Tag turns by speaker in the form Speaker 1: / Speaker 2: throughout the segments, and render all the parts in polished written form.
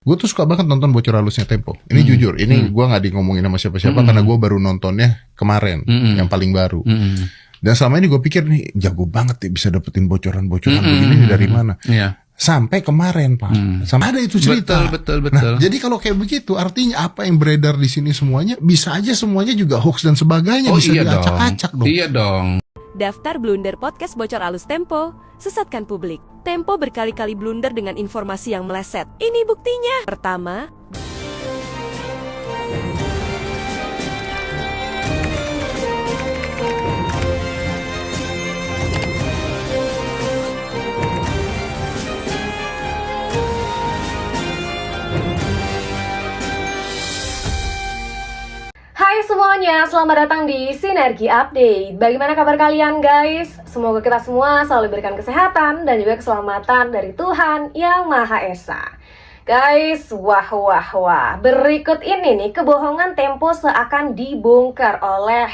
Speaker 1: Gue tuh suka banget nonton bocor halusnya Tempo. Ini jujur, ini gue gak ngomongin sama siapa-siapa karena gue baru nontonnya kemarin, yang paling baru. Dan selama ini gue pikir nih jago banget nih bisa dapetin bocoran-bocoran begini dari mana. Sampai kemarin Pak, sama ada itu cerita.
Speaker 2: Betul.
Speaker 1: Nah, jadi kalau kayak begitu, artinya apa yang beredar di sini semuanya bisa aja semuanya juga hoax dan sebagainya, bisa diacak-acak dong.
Speaker 2: Iya dong.
Speaker 3: Daftar blunder podcast bocor halus Tempo, sesatkan publik. Tempo berkali-kali blunder dengan informasi yang meleset. Ini buktinya. Pertama,
Speaker 4: Hai semuanya, selamat datang di Sinergi Update. Bagaimana kabar kalian guys? Semoga kita semua selalu diberikan kesehatan dan juga keselamatan dari Tuhan Yang Maha Esa. Guys, wah. Berikut ini nih, kebohongan Tempo seakan dibongkar oleh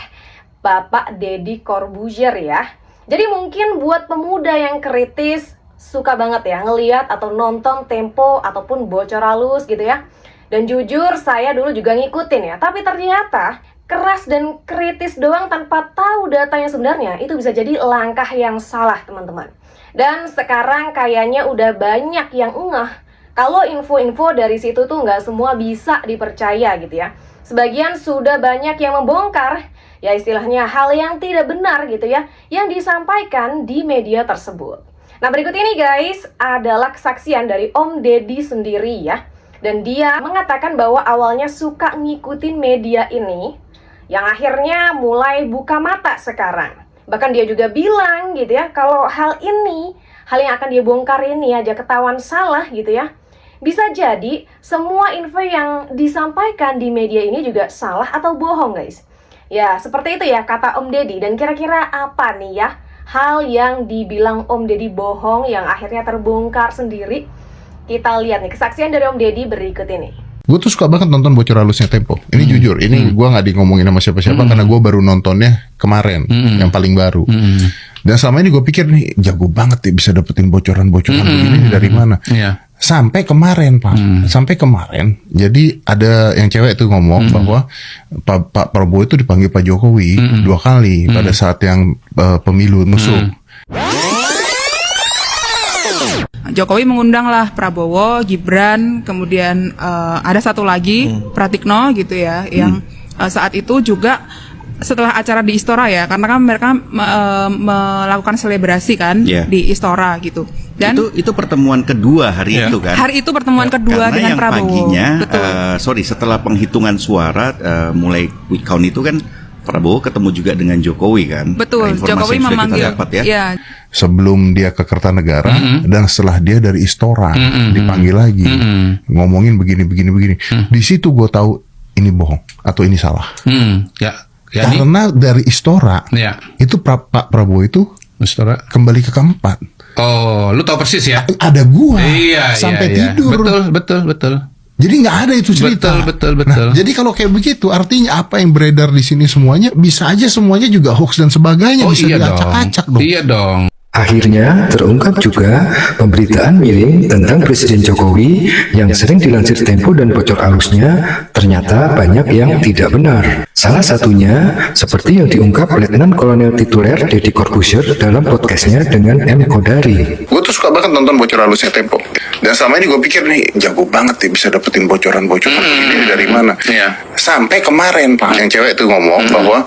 Speaker 4: Bapak Deddy Corbuzier ya. Jadi mungkin buat pemuda yang kritis, suka banget ya ngeliat atau nonton Tempo ataupun bocor halus gitu ya. Dan jujur saya dulu juga ngikutin ya, tapi ternyata keras dan kritis doang tanpa tahu datanya sebenarnya itu bisa jadi langkah yang salah teman-teman. Dan sekarang kayaknya udah banyak yang ngeh kalau info-info dari situ tuh nggak semua bisa dipercaya gitu ya. Sebagian sudah banyak yang membongkar ya istilahnya hal yang tidak benar gitu ya yang disampaikan di media tersebut. Nah berikut ini guys adalah kesaksian dari Om Deddy sendiri ya. Dan dia mengatakan bahwa awalnya suka ngikutin media ini yang akhirnya mulai buka mata sekarang. Bahkan dia juga bilang gitu ya, kalau hal yang akan dia bongkar ini aja ketahuan salah gitu ya. Bisa jadi semua info yang disampaikan di media ini juga salah atau bohong guys. Ya seperti itu ya kata Om Deddy. Dan kira-kira apa nih ya hal yang dibilang Om Deddy bohong yang akhirnya terbongkar sendiri? Kita lihat nih kesaksian dari Om Deddy berikut ini.
Speaker 1: Gue tuh suka banget nonton bocor halusnya Tempo. Ini jujur, ini gue gak ngomongin sama siapa-siapa karena gue baru nontonnya kemarin, yang paling baru. Dan selama ini gue pikir nih jago banget nih bisa dapetin bocoran-bocoran begini dari mana. Sampai kemarin Pak, sampai kemarin. Jadi ada yang cewek itu ngomong bahwa Pak Prabowo itu dipanggil Pak Jokowi 2 kali pada saat yang pemilu musuh.
Speaker 5: Jokowi mengundanglah Prabowo, Gibran, kemudian ada satu lagi Pratikno gitu ya, yang saat itu juga setelah acara di Istora ya, karena kan mereka melakukan selebrasi kan di Istora gitu. Dan
Speaker 6: itu pertemuan kedua hari itu kan. Hari
Speaker 5: itu pertemuan kedua
Speaker 6: karena
Speaker 5: dengan
Speaker 6: yang
Speaker 5: Prabowo.
Speaker 6: Paginya, setelah penghitungan suara mulai quick count itu kan Prabowo ketemu juga dengan Jokowi kan.
Speaker 5: Betul, Jokowi memanggil
Speaker 1: sebelum dia ke Kertanegara dan setelah dia dari Istora dipanggil lagi ngomongin begini. Di situ gue tahu ini bohong atau ini salah. Karena dari Istora itu Pak Prabowo itu Istora kembali ke keempat.
Speaker 2: Oh, lu tahu persis ya?
Speaker 1: Ada gua sampai tidur.
Speaker 2: Betul.
Speaker 1: Jadi nggak ada itu cerita.
Speaker 2: Betul.
Speaker 1: Nah, jadi kalau kayak begitu, artinya apa yang beredar di sini semuanya bisa aja semuanya juga hoax dan sebagainya, bisa diacak-acak dong.
Speaker 2: Iya dong.
Speaker 7: Akhirnya terungkap juga pemberitaan miring tentang Presiden Jokowi yang sering dilansir Tempo dan bocor halusnya ternyata banyak yang tidak benar. Salah satunya seperti yang diungkap Letnan Kolonel Tituler Deddy Corbuzier dalam podcastnya dengan M. Kodari.
Speaker 1: Gue tuh suka banget nonton bocor halusnya Tempo. Dan selama ini gue pikir nih jago banget nih bisa dapetin bocoran-bocoran begini dari mana. Sampai kemarin Pak, yang cewek itu ngomong bahwa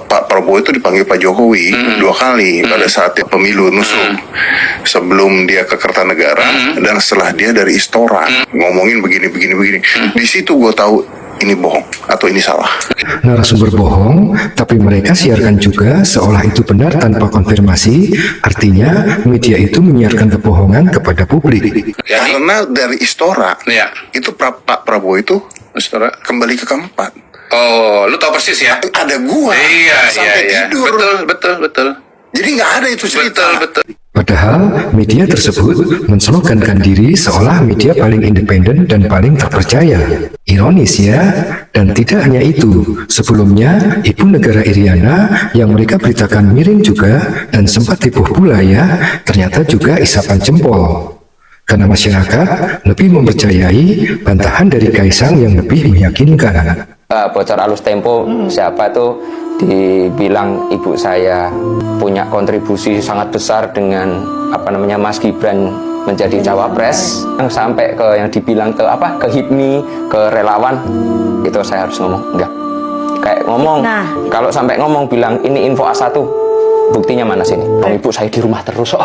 Speaker 1: Pak Prabowo itu dipanggil Pak Jokowi 2 kali pada saat pemilu musuh. Sebelum dia ke Kertanegara dan setelah dia dari Istora ngomongin begini. Di situ gue tahu ini bohong atau ini salah.
Speaker 7: Narasumber bohong, tapi mereka siarkan juga seolah itu benar tanpa konfirmasi. Artinya media itu menyiarkan kebohongan kepada publik.
Speaker 1: Karena dari Istora itu Pak Prabowo itu Istora kembali ke keempat.
Speaker 2: Oh, lu tahu persis ya?
Speaker 1: Ada gua sampai tidur.
Speaker 2: Betul.
Speaker 1: Jadi nggak ada itu cerita.
Speaker 2: Betul.
Speaker 7: Padahal media tersebut menslogankan diri seolah media paling independen dan paling terpercaya. Ironis ya, dan tidak hanya itu. Sebelumnya, Ibu Negara Iriana yang mereka beritakan miring juga dan sempat heboh pula ya, ternyata juga isapan jempol. Karena masyarakat lebih mempercayai bantahan dari Kaisang yang lebih meyakinkan.
Speaker 8: Bocor Alus Tempo siapa tuh dibilang ibu saya punya kontribusi sangat besar dengan Mas Gibran menjadi cawapres, yang sampai ke yang dibilang ke HIPMI, ke relawan, itu saya harus ngomong enggak. Kayak ngomong, kalau sampai ngomong bilang ini info A1, buktinya mana sini? Ibu saya di rumah terus.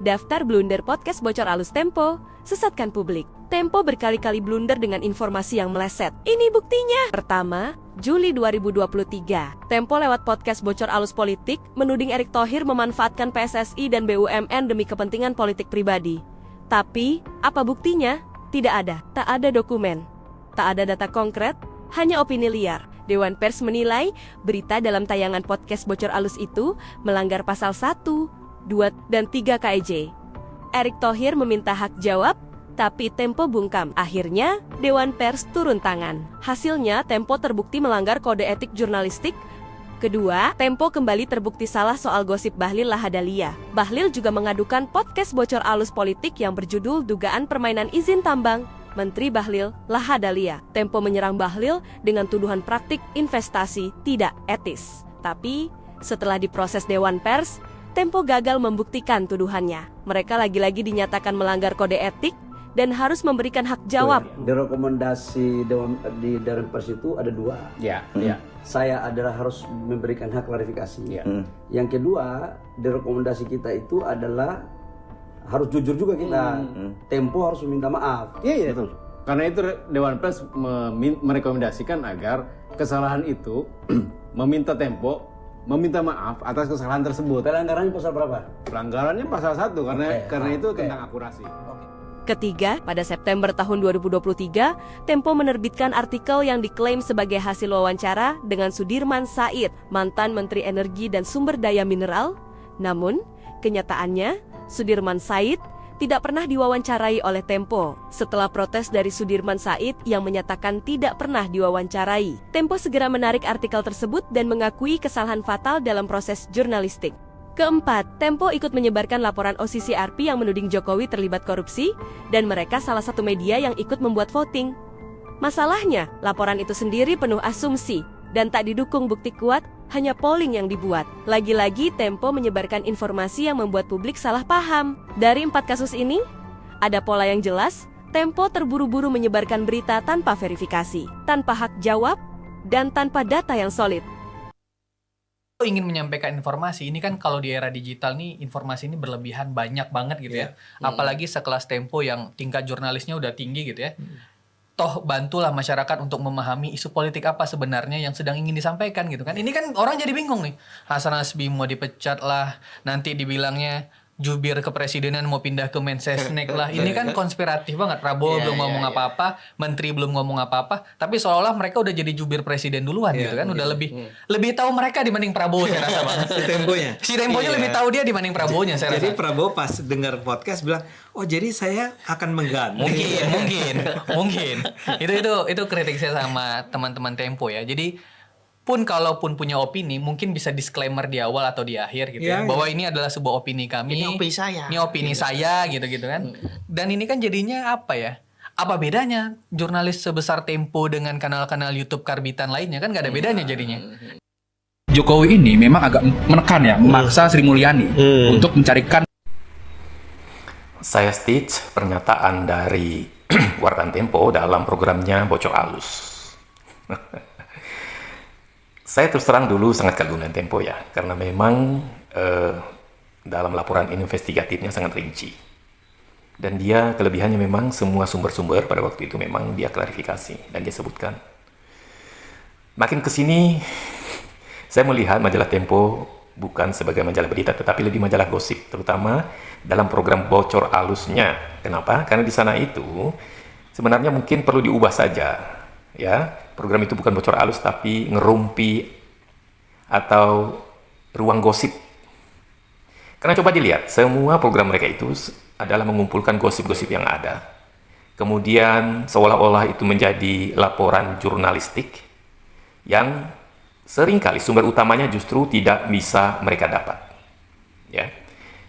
Speaker 3: Daftar blunder podcast Bocor Alus Tempo, sesatkan publik. Tempo berkali-kali blunder dengan informasi yang meleset. Ini buktinya. Pertama, Juli 2023, Tempo lewat podcast Bocor Alus Politik menuding Erick Thohir memanfaatkan PSSI dan BUMN demi kepentingan politik pribadi. Tapi, apa buktinya? Tidak ada. Tak ada dokumen. Tak ada data konkret, hanya opini liar. Dewan Pers menilai berita dalam tayangan podcast Bocor Alus itu melanggar pasal 1, 2, dan 3 KEJ. Erick Thohir meminta hak jawab, tapi Tempo bungkam. Akhirnya, Dewan Pers turun tangan. Hasilnya, Tempo terbukti melanggar kode etik jurnalistik. Kedua, Tempo kembali terbukti salah soal gosip Bahlil Lahadalia. Bahlil juga mengadukan podcast Bocor Alus Politik yang berjudul Dugaan Permainan Izin Tambang Menteri Bahlil Lahadalia. Tempo menyerang Bahlil dengan tuduhan praktik investasi tidak etis. Tapi, setelah diproses Dewan Pers, Tempo gagal membuktikan tuduhannya. Mereka lagi-lagi dinyatakan melanggar kode etik dan harus memberikan hak jawab.
Speaker 9: Di rekomendasi di Dewan Pers itu ada 2. Saya adalah harus memberikan hak klarifikasi. Yang kedua, di rekomendasi kita itu adalah harus jujur juga kita. Tempo harus meminta maaf.
Speaker 10: Iya, betul. Karena itu Dewan Pers merekomendasikan agar kesalahan itu meminta Tempo meminta maaf atas kesalahan tersebut.
Speaker 9: Pelanggarannya pasal berapa?
Speaker 10: Pelanggarannya pasal 1 karena itu tentang akurasi.
Speaker 3: Ketiga, pada September tahun 2023, Tempo menerbitkan artikel yang diklaim sebagai hasil wawancara dengan Sudirman Said, mantan Menteri Energi dan Sumber Daya Mineral. Namun, kenyataannya, Sudirman Said tidak pernah diwawancarai oleh Tempo. Setelah protes dari Sudirman Said yang menyatakan tidak pernah diwawancarai, Tempo segera menarik artikel tersebut dan mengakui kesalahan fatal dalam proses jurnalistik. Keempat, Tempo ikut menyebarkan laporan OCCRP yang menuding Jokowi terlibat korupsi, dan mereka salah satu media yang ikut membuat voting. Masalahnya, laporan itu sendiri penuh asumsi dan tak didukung bukti kuat, hanya polling yang dibuat. Lagi-lagi Tempo menyebarkan informasi yang membuat publik salah paham. Dari 4 kasus ini, ada pola yang jelas. Tempo terburu-buru menyebarkan berita tanpa verifikasi, tanpa hak jawab, dan tanpa data yang solid.
Speaker 11: Ingin menyampaikan informasi ini kan, kalau di era digital nih informasi ini berlebihan banyak banget gitu ya. Apalagi sekelas Tempo yang tingkat jurnalisnya udah tinggi gitu ya. Toh bantulah masyarakat untuk memahami isu politik apa sebenarnya yang sedang ingin disampaikan gitu kan. Ini kan orang jadi bingung nih. Hasan Hasbi mau dipecat lah, nanti dibilangnya jubir kepresidenan mau pindah ke Mensesnek lah. Ini kan konspiratif banget. Prabowo belum ngomong apa-apa, menteri belum ngomong apa-apa, tapi seolah-olah mereka udah jadi jubir presiden duluan gitu kan. Udah lebih tahu mereka dibanding Prabowo saya rasa banget. Si Temponya lebih tahu dia dibanding Prabowonya saya rasa.
Speaker 12: Jadi Prabowo pas dengar podcast bilang, "Oh, jadi saya akan mengganti."
Speaker 11: Mungkin. Itu kritik saya sama teman-teman Tempo ya. Jadi kalaupun punya opini, mungkin bisa disclaimer di awal atau di akhir gitu ya, bahwa ini adalah sebuah opini kami. Ini opini saya gitu kan. Dan ini kan jadinya apa ya? Apa bedanya jurnalis sebesar Tempo dengan kanal-kanal YouTube karbitan lainnya? Kan nggak ada bedanya jadinya.
Speaker 13: Jokowi ini memang agak menekan ya, memaksa Sri Mulyani untuk mencarikan.
Speaker 14: Saya stitch pernyataan dari wartawan Tempo dalam programnya Bocor Alus. Saya terus terang dulu sangat kagum dengan Tempo ya, karena memang dalam laporan investigatifnya sangat rinci. Dan dia kelebihannya memang semua sumber-sumber pada waktu itu memang dia klarifikasi dan dia sebutkan. Makin kesini saya melihat majalah Tempo bukan sebagai majalah berita, tetapi lebih majalah gosip, terutama dalam program Bocor Alusnya. Kenapa? Karena di sana itu sebenarnya mungkin perlu diubah saja, ya. Program itu bukan Bocor Alus, tapi ngerumpi atau ruang gosip. Karena coba dilihat, semua program mereka itu adalah mengumpulkan gosip-gosip yang ada. Kemudian seolah-olah itu menjadi laporan jurnalistik yang seringkali sumber utamanya justru tidak bisa mereka dapat. Ya.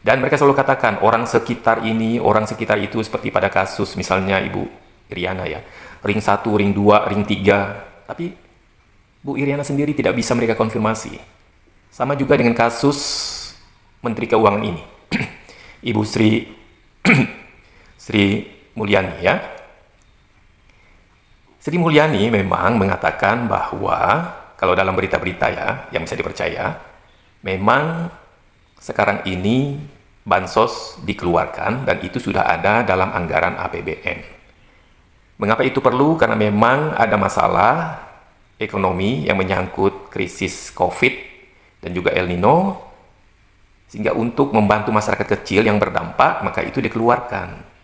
Speaker 14: Dan mereka selalu katakan orang sekitar ini, orang sekitar itu, seperti pada kasus misalnya Ibu Iriana ya, ring 1, ring 2, ring 3. Tapi Bu Iriana sendiri tidak bisa mereka konfirmasi. Sama juga dengan kasus Menteri Keuangan ini, Ibu Sri Mulyani ya. Sri Mulyani memang mengatakan bahwa kalau dalam berita-berita ya yang bisa dipercaya, memang sekarang ini bansos dikeluarkan dan itu sudah ada dalam anggaran APBN. Mengapa itu perlu? Karena memang ada masalah ekonomi yang menyangkut krisis COVID dan juga El Nino, sehingga untuk membantu masyarakat kecil yang berdampak, maka itu dikeluarkan.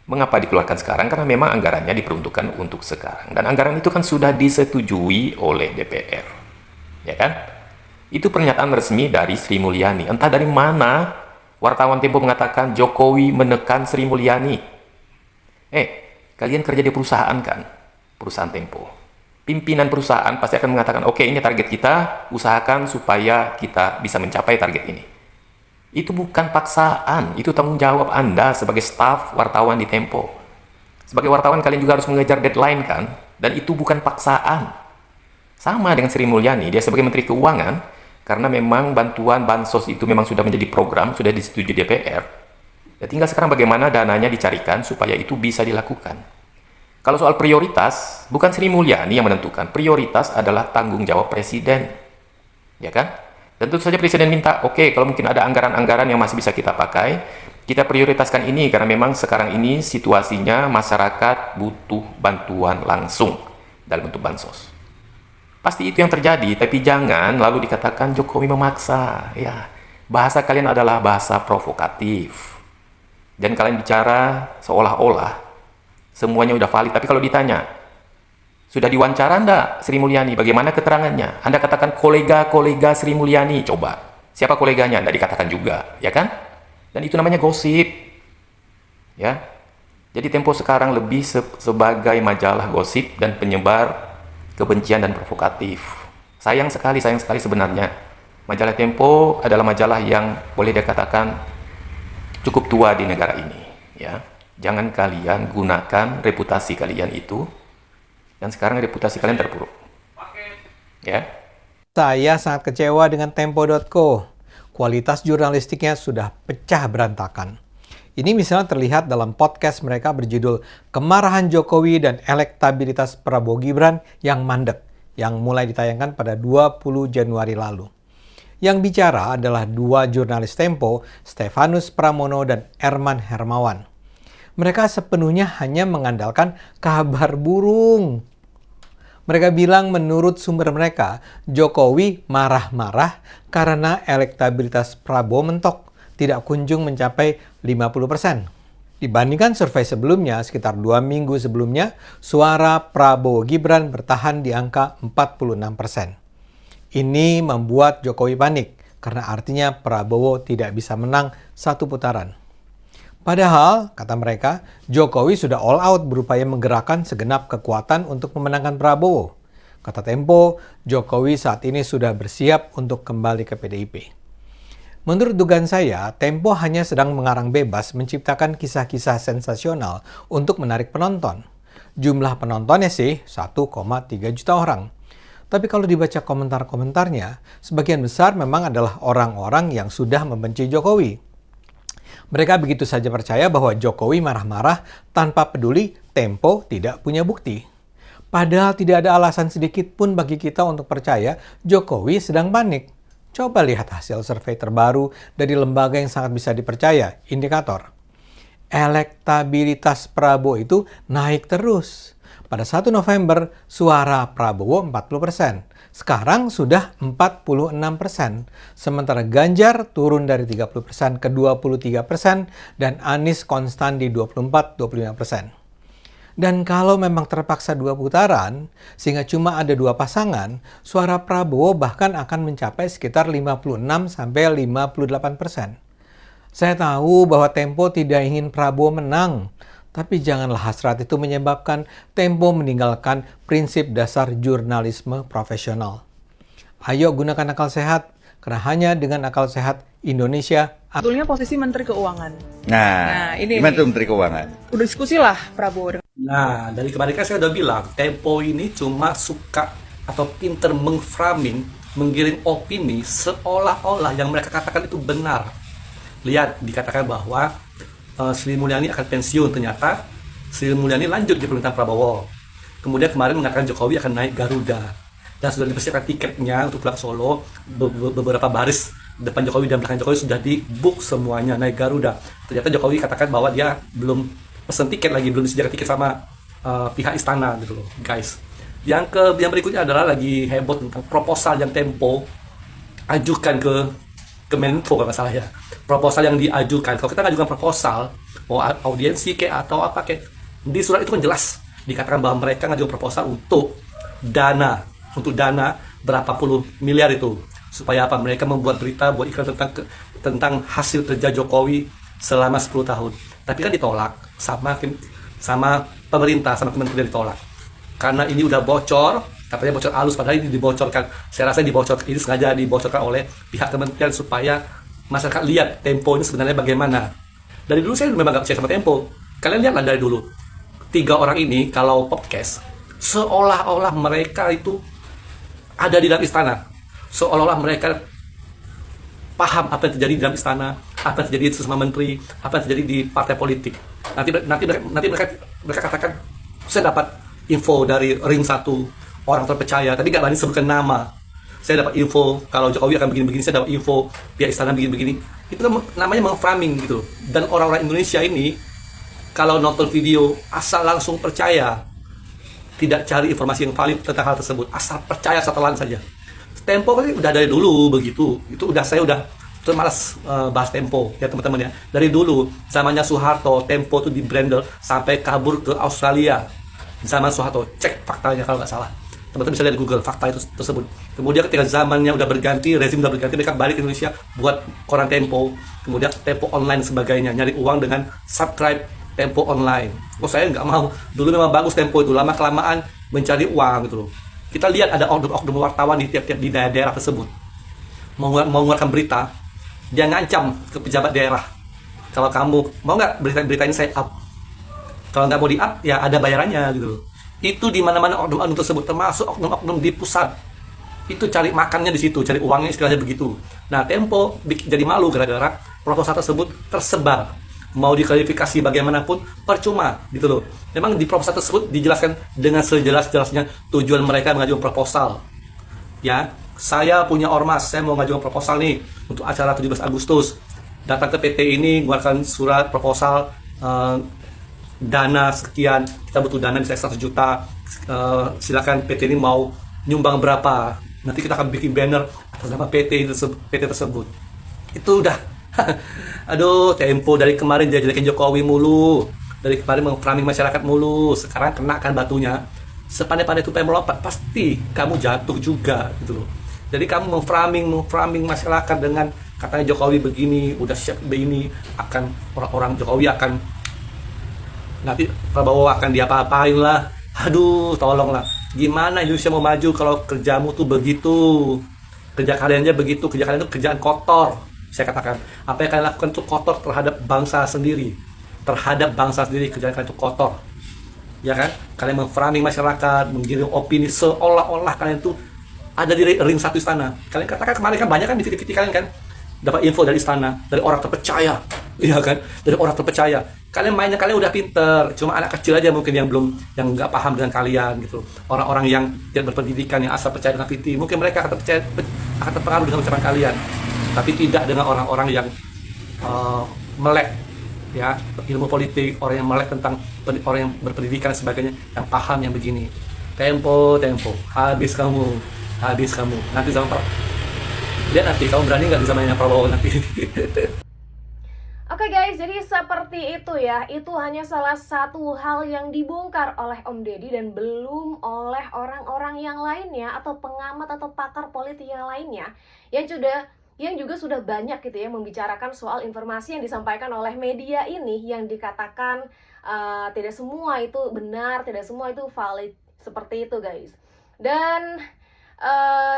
Speaker 14: Mengapa dikeluarkan sekarang? Karena memang anggarannya diperuntukkan untuk sekarang. Dan anggaran itu kan sudah disetujui oleh DPR. Ya kan? Itu pernyataan resmi dari Sri Mulyani. Entah dari mana wartawan Tempo mengatakan Jokowi menekan Sri Mulyani. Kalian kerja di perusahaan kan? Perusahaan Tempo. Pimpinan perusahaan pasti akan mengatakan, oke, ini target kita, usahakan supaya kita bisa mencapai target ini. Itu bukan paksaan, itu tanggung jawab Anda sebagai staf wartawan di Tempo. Sebagai wartawan kalian juga harus mengejar deadline kan? Dan itu bukan paksaan. Sama dengan Sri Mulyani, dia sebagai Menteri Keuangan, karena memang bantuan bansos itu memang sudah menjadi program, sudah disetujui DPR. Ya, tinggal sekarang bagaimana dananya dicarikan supaya itu bisa dilakukan. Kalau soal prioritas, bukan Sri Mulyani yang menentukan. Prioritas adalah tanggung jawab Presiden. Ya kan? Dan tentu saja Presiden minta, oke, kalau mungkin ada anggaran-anggaran yang masih bisa kita pakai, kita prioritaskan ini karena memang sekarang ini situasinya masyarakat butuh bantuan langsung dalam bentuk bansos. Pasti itu yang terjadi, tapi jangan lalu dikatakan Jokowi memaksa. Ya, bahasa kalian adalah bahasa provokatif. Dan kalian bicara seolah-olah semuanya udah valid, tapi kalau ditanya, sudah diwawancara enggak Sri Mulyani? Bagaimana keterangannya? Anda katakan kolega-kolega Sri Mulyani. Coba, siapa koleganya? Anda dikatakan juga, ya kan? Dan itu namanya gosip. Ya. Jadi Tempo sekarang lebih sebagai majalah gosip dan penyebar kebencian dan provokatif. Sayang sekali sebenarnya. Majalah Tempo adalah majalah yang boleh dikatakan cukup tua di negara ini, ya. Jangan kalian gunakan reputasi kalian itu, dan sekarang reputasi kalian terpuruk. Ya.
Speaker 15: Saya sangat kecewa dengan Tempo.co. Kualitas jurnalistiknya sudah pecah berantakan. Ini misalnya terlihat dalam podcast mereka berjudul Kemarahan Jokowi dan Elektabilitas Prabowo Gibran yang Mandek, yang mulai ditayangkan pada 20 Januari lalu. Yang bicara adalah dua jurnalis Tempo, Stefanus Pramono dan Erman Hermawan. Mereka sepenuhnya hanya mengandalkan kabar burung. Mereka bilang menurut sumber mereka, Jokowi marah-marah karena elektabilitas Prabowo mentok, tidak kunjung mencapai 50%. Dibandingkan survei sebelumnya, sekitar 2 minggu sebelumnya, suara Prabowo Gibran bertahan di angka 46%. Ini membuat Jokowi panik, karena artinya Prabowo tidak bisa menang satu putaran. Padahal, kata mereka, Jokowi sudah all out berupaya menggerakkan segenap kekuatan untuk memenangkan Prabowo. Kata Tempo, Jokowi saat ini sudah bersiap untuk kembali ke PDIP. Menurut dugaan saya, Tempo hanya sedang mengarang bebas menciptakan kisah-kisah sensasional untuk menarik penonton. Jumlah penontonnya sih 1,3 juta orang. Tapi kalau dibaca komentar-komentarnya, sebagian besar memang adalah orang-orang yang sudah membenci Jokowi. Mereka begitu saja percaya bahwa Jokowi marah-marah tanpa peduli Tempo tidak punya bukti. Padahal tidak ada alasan sedikit pun bagi kita untuk percaya Jokowi sedang panik. Coba lihat hasil survei terbaru dari lembaga yang sangat bisa dipercaya, Indikator. Elektabilitas Prabowo itu naik terus. Pada 1 November, suara Prabowo 40%. Sekarang sudah 46%. Sementara Ganjar turun dari 30% ke 23% dan Anies konstan di 24-25%. Dan kalau memang terpaksa 2 putaran, sehingga cuma ada 2 pasangan, suara Prabowo bahkan akan mencapai sekitar 56-58%. Saya tahu bahwa Tempo tidak ingin Prabowo menang, tapi janganlah hasrat itu menyebabkan Tempo meninggalkan prinsip dasar jurnalisme profesional. Ayo gunakan akal sehat, karena hanya dengan akal sehat Indonesia
Speaker 5: Sebetulnya posisi Menteri Keuangan.
Speaker 6: Nah,
Speaker 5: ini
Speaker 6: gimana
Speaker 5: nih.
Speaker 6: tuh Menteri Keuangan?
Speaker 5: Udah diskusi lah Prabowo.
Speaker 16: Nah, dari kemarin kan saya udah bilang, Tempo ini cuma suka atau pinter mengframing, menggiring opini seolah-olah yang mereka katakan itu benar. Lihat, dikatakan bahwa Sri Mulyani akan pensiun, ternyata Sri Mulyani lanjut di pemerintahan Prabowo. Kemudian kemarin mengatakan Jokowi akan naik Garuda. Dan sudah dipersiapkan tiketnya untuk pulang Solo, beberapa baris depan Jokowi dan belakang Jokowi sudah di-book semuanya naik Garuda. Ternyata Jokowi katakan bahwa dia belum pesen tiket lagi, belum disediakan tiket sama pihak istana gitu loh, guys. Yang berikutnya adalah lagi heboh tentang proposal yang Tempo ajukan ke Menko kalau nggak salah ya. Proposal yang diajukan, kalau kita ngajukan proposal, mau audiensi kayak atau apa kayak, di surat itu kan jelas dikatakan bahwa mereka ngajukan proposal untuk dana berapa puluh miliar itu. Supaya apa? Mereka membuat berita, buat iklan tentang hasil kerja Jokowi selama 10 tahun. Tapi kan ditolak sama pemerintah, sama kementerian ditolak. Karena ini udah bocor, katanya bocor halus, padahal ini dibocorkan. Saya rasa ini sengaja dibocorkan oleh pihak kementerian supaya masyarakat lihat Tempo ini sebenarnya bagaimana. Dari dulu saya memang gak percaya sama Tempo. Kalian lihatlah dari dulu. 3 orang ini kalau podcast, seolah-olah mereka itu ada di dalam istana. Seolah-olah mereka paham apa yang terjadi di dalam istana, apa yang terjadi sesama menteri, apa yang terjadi di partai politik. Nanti mereka katakan, saya dapat info dari ring 1 orang terpercaya, tapi nggak berani sebutkan nama. Saya dapat info kalau Jokowi akan begini-begini, saya dapat info pihak istana begini-begini. Itu namanya meng-framing gitu. Dan orang-orang Indonesia ini kalau nonton video asal langsung percaya, tidak cari informasi yang valid tentang hal tersebut, asal percaya setelan saja. Tempo kan udah dari dulu begitu. Saya udah malas bahas Tempo ya teman-teman ya. Dari dulu zamannya Soeharto, Tempo tuh di brandel sampai kabur ke Australia. Zaman Soeharto, cek faktanya kalau nggak salah. Teman-teman bisa lihat di Google fakta itu tersebut. Kemudian ketika zamannya udah berganti, rezim udah berganti, mereka balik ke Indonesia buat koran Tempo. Kemudian Tempo online sebagainya, nyari uang dengan subscribe Tempo online. Saya nggak mau. Dulu memang bagus Tempo itu, lama kelamaan mencari uang gitu loh. Kita lihat ada oknum wartawan di tiap-tiap di daerah tersebut mau mengeluarkan berita, dia ngancam ke pejabat daerah, kalau kamu mau nggak berita ini saya up, kalau nggak mau di up ya ada bayarannya gitu loh. Itu di mana-mana oknum-oknum tersebut, termasuk oknum-oknum di pusat, itu cari makannya di situ, cari uangnya istilahnya begitu. Nah Tempo jadi malu gara-gara proposal tersebut tersebar. Mau diklarifikasi bagaimanapun percuma gitu loh. Memang di proposal tersebut dijelaskan dengan sejelas-jelasnya tujuan mereka mengajukan proposal. Ya, saya punya ormas, saya mau mengajukan proposal nih untuk acara 17 Agustus. Datang ke PT ini, mengeluarkan surat proposal dana sekian, kita butuh dana bisa 100 juta. Silakan PT ini mau nyumbang berapa. Nanti kita akan bikin banner atas nama PT tersebut. Itu udah aduh, Tempo dari kemarin jelekin Jokowi mulu, dari kemarin mengframing masyarakat mulu, sekarang kena kan batunya. Sepandai-pandai tupai melompat, pasti kamu jatuh juga gitu loh. Jadi kamu mengframing masyarakat dengan katanya Jokowi begini, udah siap begini, akan orang-orang Jokowi akan nanti Prabowo akan diapa-apain lah. Aduh, tolonglah. Gimana Indonesia mau maju kalau kerjamu tuh begitu? Kerja kaliannya begitu, kerja kalian itu kerjaan kotor. Saya katakan, apa yang kalian lakukan itu kotor terhadap bangsa sendiri. Kerjaan kalian itu kotor. Ya kan? Kalian memframing masyarakat, menggiring opini seolah-olah kalian itu ada di ring 1 istana. Kalian katakan kemarin kan banyak kan di video-video kalian kan dapat info dari istana, dari orang terpercaya. Iya kan? Dari orang terpercaya. Kalian mainnya kalian udah pinter, cuma anak kecil aja mungkin yang nggak paham dengan kalian gitu. Orang-orang yang tidak berpendidikan, yang asal percaya dengan PT, mungkin mereka akan terpengaruh dengan ucapan kalian. Tapi tidak dengan orang-orang yang melek ya ilmu politik, orang yang melek tentang orang yang berpendidikan dan sebagainya, yang paham yang begini. Tempo, habis kamu. Nanti sama lihat nanti kamu berani nggak bisa mainnya Prabowo nanti.
Speaker 4: Oke guys, jadi seperti itu ya. Itu hanya salah satu hal yang dibongkar oleh Om Deddy dan belum oleh orang-orang yang lainnya atau pengamat atau pakar politik yang lainnya yang juga sudah banyak gitu ya membicarakan soal informasi yang disampaikan oleh media ini yang dikatakan tidak semua itu benar, tidak semua itu valid seperti itu guys. Dan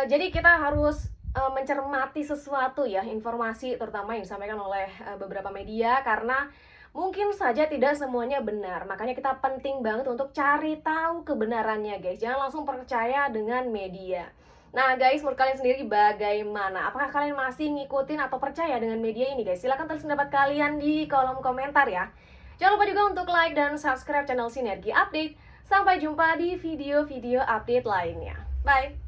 Speaker 4: jadi kita harus mencermati sesuatu ya, informasi terutama yang disampaikan oleh beberapa media, karena mungkin saja tidak semuanya benar. Makanya kita penting banget untuk cari tahu kebenarannya guys. Jangan langsung percaya dengan media. Nah guys, menurut kalian sendiri bagaimana? Apakah kalian masih ngikutin atau percaya dengan media ini guys? Silahkan tulis pendapat kalian di kolom komentar ya. Jangan lupa juga untuk like dan subscribe channel Sinergi Update. Sampai jumpa di video-video update lainnya. Bye!